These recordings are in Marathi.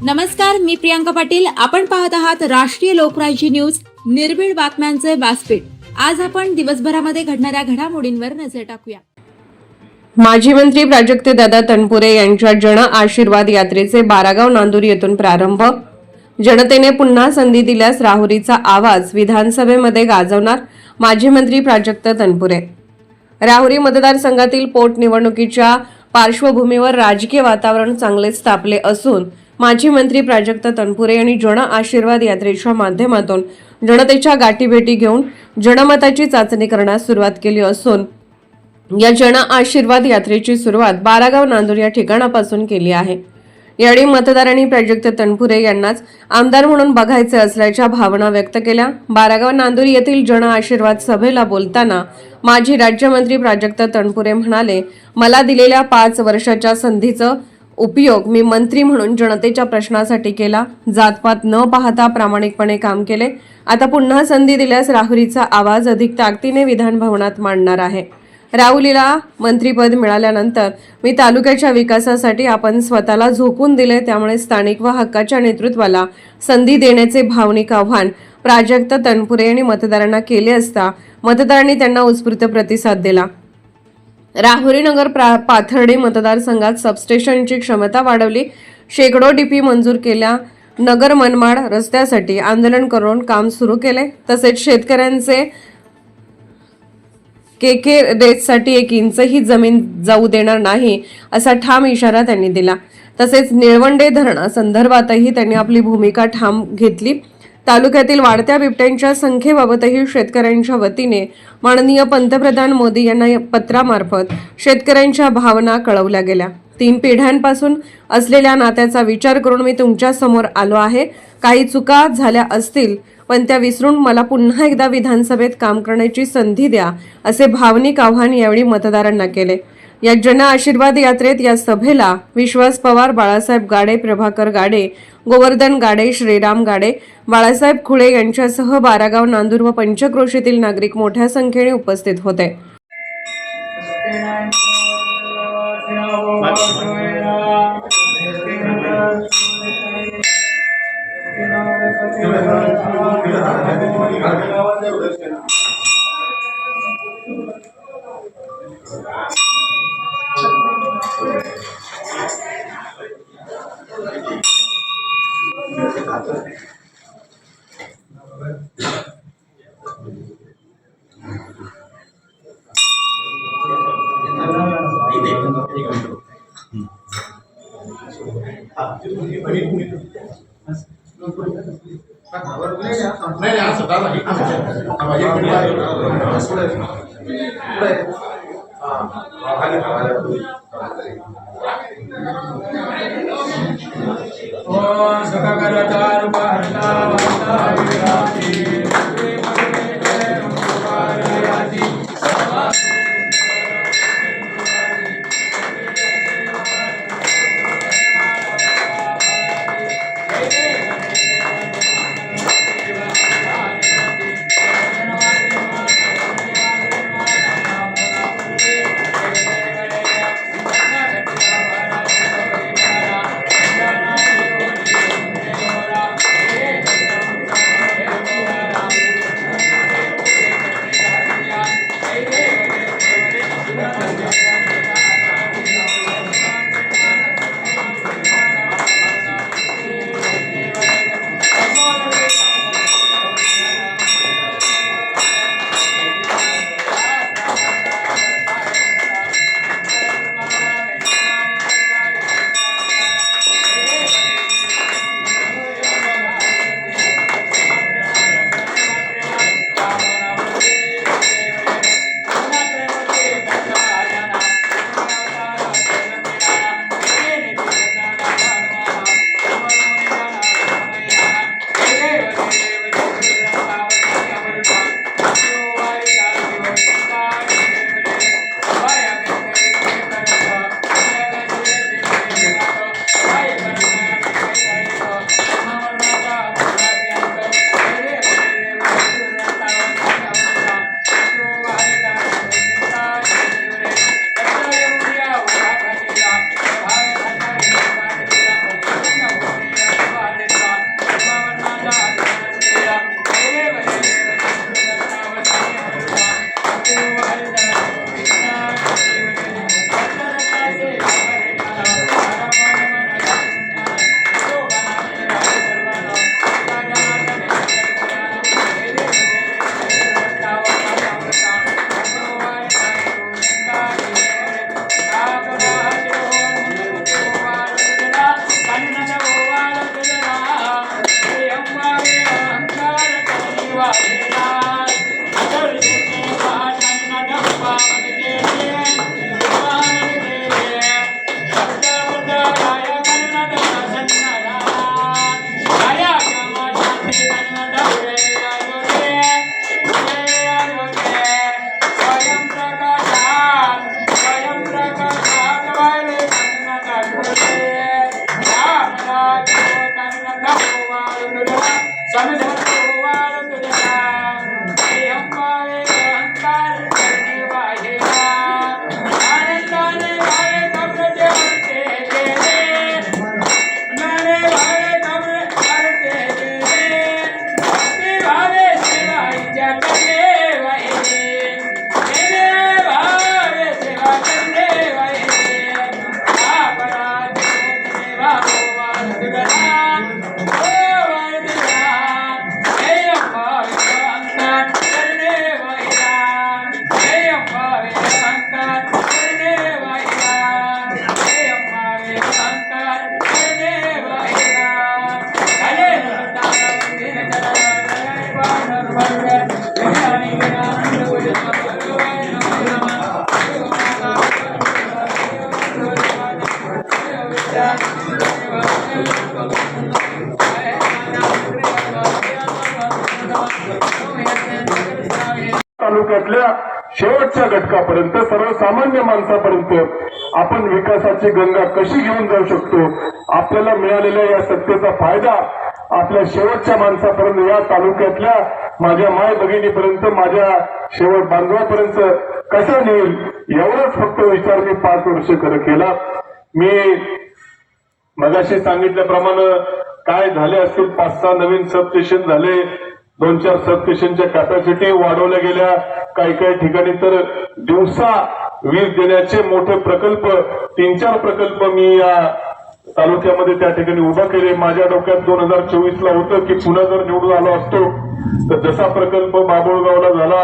नमस्कार, मी प्रियांका पाटील. आपण पाहत आहात राष्ट्रीय लोकराज्य न्यूज, निर्भीड बातम्यांचे व्यासपीठ. आज आपण दिवसभरामध्ये घडणाऱ्या घडामोडींवर नजर टाकूया. माजी मंत्री प्राजक्तदादा तनपुरे यांच्या जन आशीर्वाद यात्रेचे बारागाव नांदूर येथून प्रारंभ. जनतेने पुन्हा संधी दिल्यास राहुरीचा आवाज विधानसभेमध्ये गाजवणार माजी मंत्री प्राजक्त तनपुरे. राहुरी मतदारसंघातील पोटनिवडणुकीच्या पार्श्वभूमीवर राजकीय वातावरण चांगलेच तापले असून माजी मंत्री प्राजक्त तनपुरे यांनी जन आशीर्वाद यात्रेच्या माध्यमातून जनतेच्या गाठीभेटी घेऊन जनमताची चाचणी करण्यास सुरुवात केली असून या जन आशीर्वाद यात्रेची सुरुवात बारागाव नांदूर या ठिकाणापासून केली आहे. यावेळी मतदारांनी प्राजक्त तनपुरे यांनाच आमदार म्हणून बघायचे असल्याच्या भावना व्यक्त केल्या. बारागाव नांदूर येथील जन आशीर्वाद सभेला बोलताना माजी राज्यमंत्री प्राजक्त तनपुरे म्हणाले, मला दिलेल्या 5 वर्षाच्या संधीचं उपयोग मी मंत्री म्हणून जनतेच्या प्रश्नासाठी केला. जातपात न पाहता प्रामाणिकपणे काम केले. आता पुन्हा संधी दिल्यास राहुरीचा आवाज अधिक ताकदीने विधान भवनात मांडणार आहे. राहुरीला मंत्रीपद मिळाल्यानंतर मी तालुक्याच्या विकासासाठी आपण स्वतःला झोकून दिले. त्यामुळे स्थानिक व हक्काच्या नेतृत्वाला संधी देण्याचे भावनिक आव्हान प्राजक्त तनपुरे यांनी मतदारांना केले असता मतदारांनी त्यांना उत्स्फूर्त प्रतिसाद दिला. राहुरी नगर पाथर्डी मतदारसंघात सबस्टेशनची क्षमता वाढवली. शेकडो डीपी मंजूर केल्या. नगर मनमाड रस्त्यासाठी आंदोलन करून काम सुरू केले. तसेच शेतकऱ्यांचे केके रेटसाठी 1 इंचही जमीन जाऊ देणार नाही असा ठाम इशारा त्यांनी दिला. तसेच निळवंडे धरणासंदर्भातही त्यांनी आपली भूमिका ठाम घेतली. तालुक्यातील वाढत्या बिबट्यांच्या संख्येबाबतही शेतकऱ्यांच्या वतीने माननीय पंतप्रधान मोदी यांना पत्रामार्फत शेतकऱ्यांच्या भावना कळवल्या गेल्या. 3 पिढ्यांपासून असलेल्या नात्याचा विचार करून मी तुमच्या समोर आलो आहे. काही चुका झाल्या असतील पण त्या विसरून मला पुन्हा एकदा विधानसभेत काम करण्याची संधी द्या असे भावनिक आव्हान यावेळी मतदारांना केले. या जन आशीर्वाद यात्रेत या सभेला विश्वास पवार, बाळासाहेब गाडे, प्रभाकर गाडे, गोवर्धन गाडे, श्रीराम गाडे, बाळासाहेब खुळे यांच्यासह बारागाव नांदूर व पंचक्रोशीतील नागरिक मोठ्या संख्येने उपस्थित होते. तालुक्यातल्या शेवटच्या घटकापर्यंत सर्वसामान्य माणसापर्यंत आपण विकासाची गंगा कशी घेऊन जाऊ शकतो, आपल्याला मिळालेल्या या सत्तेचा फायदा आपल्या शेवटच्या माणसापर्यंत, या तालुक्यातल्या माझ्या माय भगिनीपर्यंत, माझ्या शेवट बांधवापर्यंत कसा नेईल, एवढाच फक्त विचार मी 5 वर्ष केला. मी मगाशी सांगितल्याप्रमाणे काय झाले असतील, 5-6 नवीन सबस्टेशन झाले, 2-4 सबस्टेशनच्या कॅपॅसिटी वाढवल्या गेल्या, काही ठिकाणी तर दिवसा वीज देण्याचे मोठे प्रकल्प, 3-4 प्रकल्प मी या तालुक्यामध्ये त्या ठिकाणी उभा केले. माझ्या डोक्यात 2024ला होतं की पुन्हा जर निवडून आलो असतो तर जसा प्रकल्प बाबुळगावला झाला,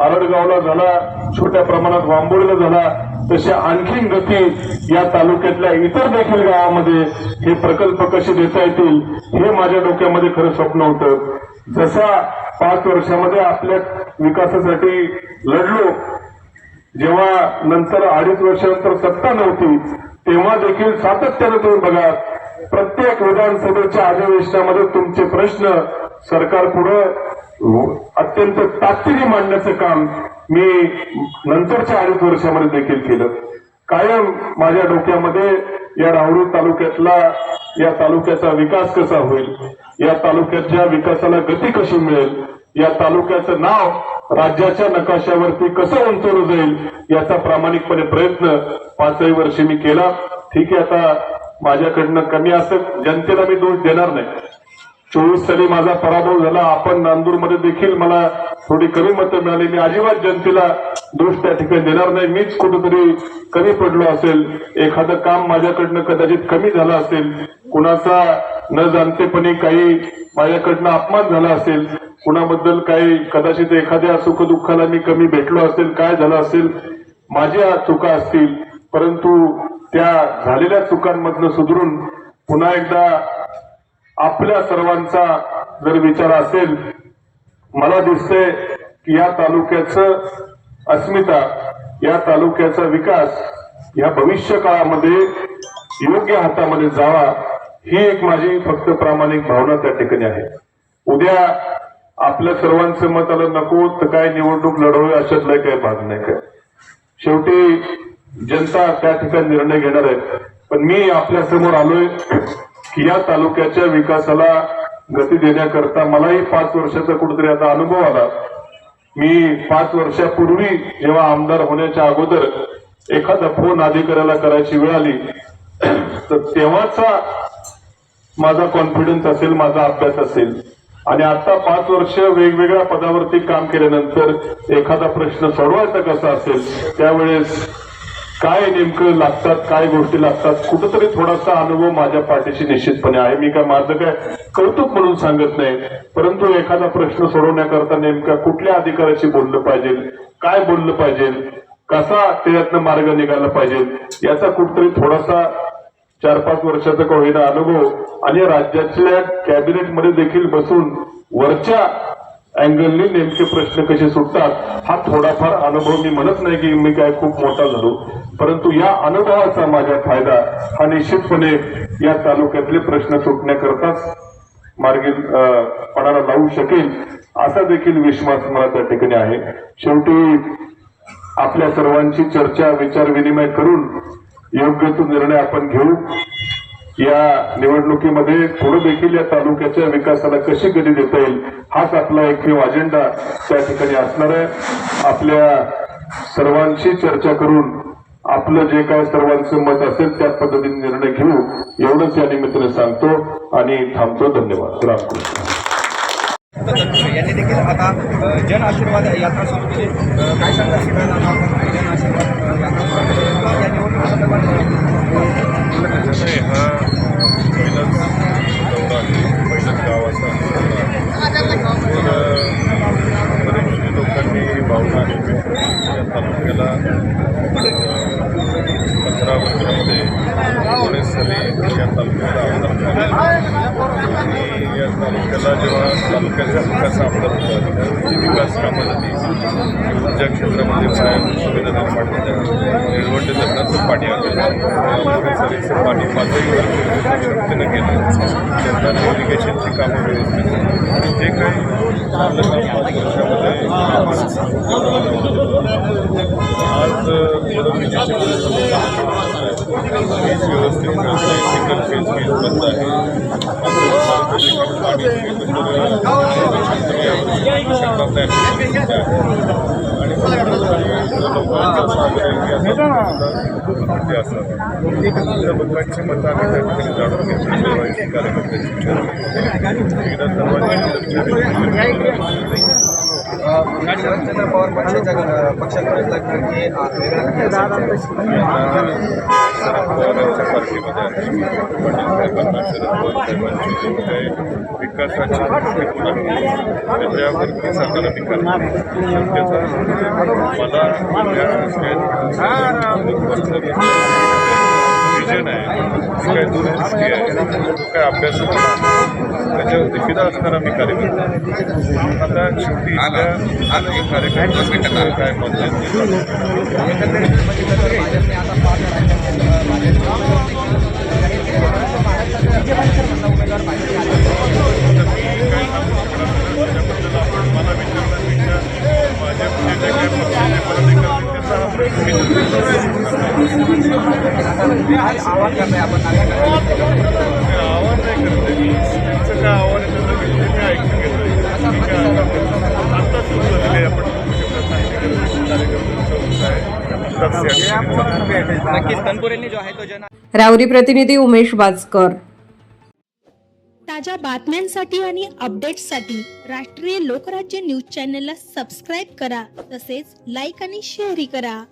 आरडगावला झाला, छोट्या प्रमाणात वांबोळीला झाला, तशा आणखीन गती या तालुक्यातल्या इतर देखील गावामध्ये हे प्रकल्प कसे देता येतील हे माझ्या डोक्यामध्ये खरं स्वप्न होतं. जसा 5 वर्षामध्ये आपल्या विकासासाठी लढलो, जेव्हा नंतर 2.5 वर्षानंतर सत्ता नव्हती तेव्हा देखील सातत्याने तुम्ही बघा, प्रत्येक विधानसभेच्या अधिवेशनामध्ये तुमचे प्रश्न सरकार पुढे अत्यंत ताकदीने मांडण्याचं काम मी नंतरच्या 2.5 वर्षामध्ये देखील केलं. कायम माझ्या डोक्यामध्ये या राहुरी तालुक्यातला, या तालुक्याचा विकास कसा होईल, या तालुक्याच्या विकासाला गती कशी मिळेल, या तालुक्याचं नाव राज्याच्या नकाशावरती कसं उंचवलं जाईल, याचा प्रामाणिकपणे प्रयत्न 5 वर्षी मी केला. ठीक आहे, आता माझ्याकडनं कमी असं जनतेला मी दोष देणार नाही. 24 साली माझा पराभव झाला, आपण नांदूरमध्ये देखील मला थोडी कमी मतं मिळाली. मी अजिबात जनतेला दोष त्या ठिकाणी देणार नाही. मीच कुठेतरी कमी पडलो असेल, एखादं काम माझ्याकडनं कदाचित कमी झालं असेल, कुणाचा न जाणतेपणे काही माझ्याकडनं अपमान झाला असेल, कुणाबद्दल काही कदाचित एखाद्या सुखदुःखाला मी कमी भेटलो असेल, काय झालं असेल, माझ्या चुका असतील. परंतु त्या झालेल्या चुकांमधनं सुधरून पुन्हा एकदा आपल्या सर्वांचा जर विचार असेल, मला दिसतंय की या तालुक्याचं अस्मिता, या तालुक्याचा विकास या भविष्य काळामध्ये योग्य हातामध्ये जावा, ही एक माझी फक्त प्रामाणिक भावना त्या ठिकाणी आहे. उद्या आपल्या सर्वांचं मत आलं नको तर काय निवडणूक लढवूया अशातला काही भाग नाही. काय शेवटी जनता त्या ठिकाणी निर्णय घेणार आहे. पण मी आपल्या समोर आलोय की या तालुक्याच्या विकासाला गती देण्याकरता मलाही 5 वर्षाचा कुठेतरी आता अनुभव आला. मी 5 वर्षापूर्वी जेव्हा आमदार होण्याच्या अगोदर एखादा फोन अधिकाऱ्याला करायची वेळ आली तर तेव्हाचा माझा कॉन्फिडन्स असेल, माझा अभ्यास असेल. आणि आता 5 वर्ष वेगवेगळ्या पदावरती काम केल्यानंतर एखादा प्रश्न सोडवायचा कसा असेल, त्यावेळेस काय नेमकं लागतात, काय गोष्टी लागतात, कुठंतरी थोडासा अनुभव माझ्या पाठीशी निश्चितपणे आहे. मी काय माझं काय कौतुक म्हणून सांगत नाही, परंतु एखादा प्रश्न सोडवण्याकरता नेमका कुठल्या अधिकाऱ्याशी बोललं पाहिजे, काय बोललं पाहिजे, कसा त्यातनं मार्ग निघाला पाहिजे, याचा कुठतरी थोडासा 4-5 वर्षाचा का होईना अनुभव, आणि राज्यातल्या कॅबिनेटमध्ये देखील बसून वरच्या अँगलनी नेमके प्रश्न कसे सुटतात हा थोडाफार अनुभव. मी म्हणत नाही की मी काय खूप मोठा झालो, परंतु या अनुभवाचा माझा फायदा हा निश्चितपणे या तालुक्यातले प्रश्न सुटण्याकरताच मार्गी पणाला लावू शकेल असा देखील विश्वास मला त्या ठिकाणी आहे. शेवटी आपल्या सर्वांची चर्चा, विचार विनिमय करून योग्य तो निर्णय आपण घेऊ. या निवडणुकीमध्ये थोडं देखील या तालुक्याच्या विकासाला कशी गती देता येईल हाच आपला एकमेव अजेंडा त्या ठिकाणी असणार आहे. आपल्या सर्वांशी चर्चा करून आपलं जे काय सर्वांचं मत असेल त्या पद्धतीने निर्णय घेऊ, एवढंच या निमित्ताने सांगतो आणि थांबतो. धन्यवाद. रामकृष्ण. यांनी देखील आता जन आशीर्वाद यात्रा सुरू केली. काय सांगा जन आशीर्वाद यात्रा या निवडणुकीसंदर्भात? हा पहिलाच दौरा आहे, पहिलाच गावाचा बरेचसे लोकांनी भावना आहे या तालुक्याला 15 वर्षामध्ये 19 साली या तालुक्याला आमदार झाले आणि या तालुक्याला जेव्हा तालुक्याचा विकास आमदार होता विकास कामं झाली ऊर्जा क्षेत्रामध्ये पायाभूत सुविधा निर्माण झाल्या निळवंडे धरणाचं पाणी आलं सरीचं पाणी 5 शक्तीनं गेलं शेताने इरिगेशनची कामं व्यवस्थित झाली आणि जे काही आपलं काम 5 वर्षामध्ये आज विरोधीचे वीज व्यवस्थित मिळत आहे सिंगल फेज वीज बंद आहे पाणी आणि लोकांची मतं आम्ही त्या ठिकाणी जाणून घेतली कार्यकर्त्यांची एकदा शरदचंद्र पवार पक्षाकडे लागणार की शरद पवारांच्या पार्टीमध्ये पाटील साहेबांना शरद पवार साहेबांची जे काही विकासाची दृष्टिकोन आहे त्याच्यावरती सांगताना मी करणार त्याचा मला विजन आहे जी काही दूरदृष्टी आहे जो काय अभ्यास त्याच्यावरती फिदा असणारा मी कार्यकर्ता आता शेवटी कार्यक्रम काय मत मला विचारण्यापेक्षा माझ्या जे काही पक्षाचे पदाधिकारी त्याचा हा आवाहन करताय आपण आव्हान नाही करते त्यांचं काय आव्हान आहे त्याचं व्यक्ती काय ऐकून घेतलं आता सुरू झालेली आहे आपण नक्कीच तनपुरेंनी जो आहे तो जन राहुरी प्रतिनिधी उमेश बाजकर. ताज्या बातम्यांसाठी आणि अपडेट्ससाठी राष्ट्रीय लोकराज्य न्यूज चॅनलला सबस्क्राईब करा तसेच लाईक आणि शेअरही करा.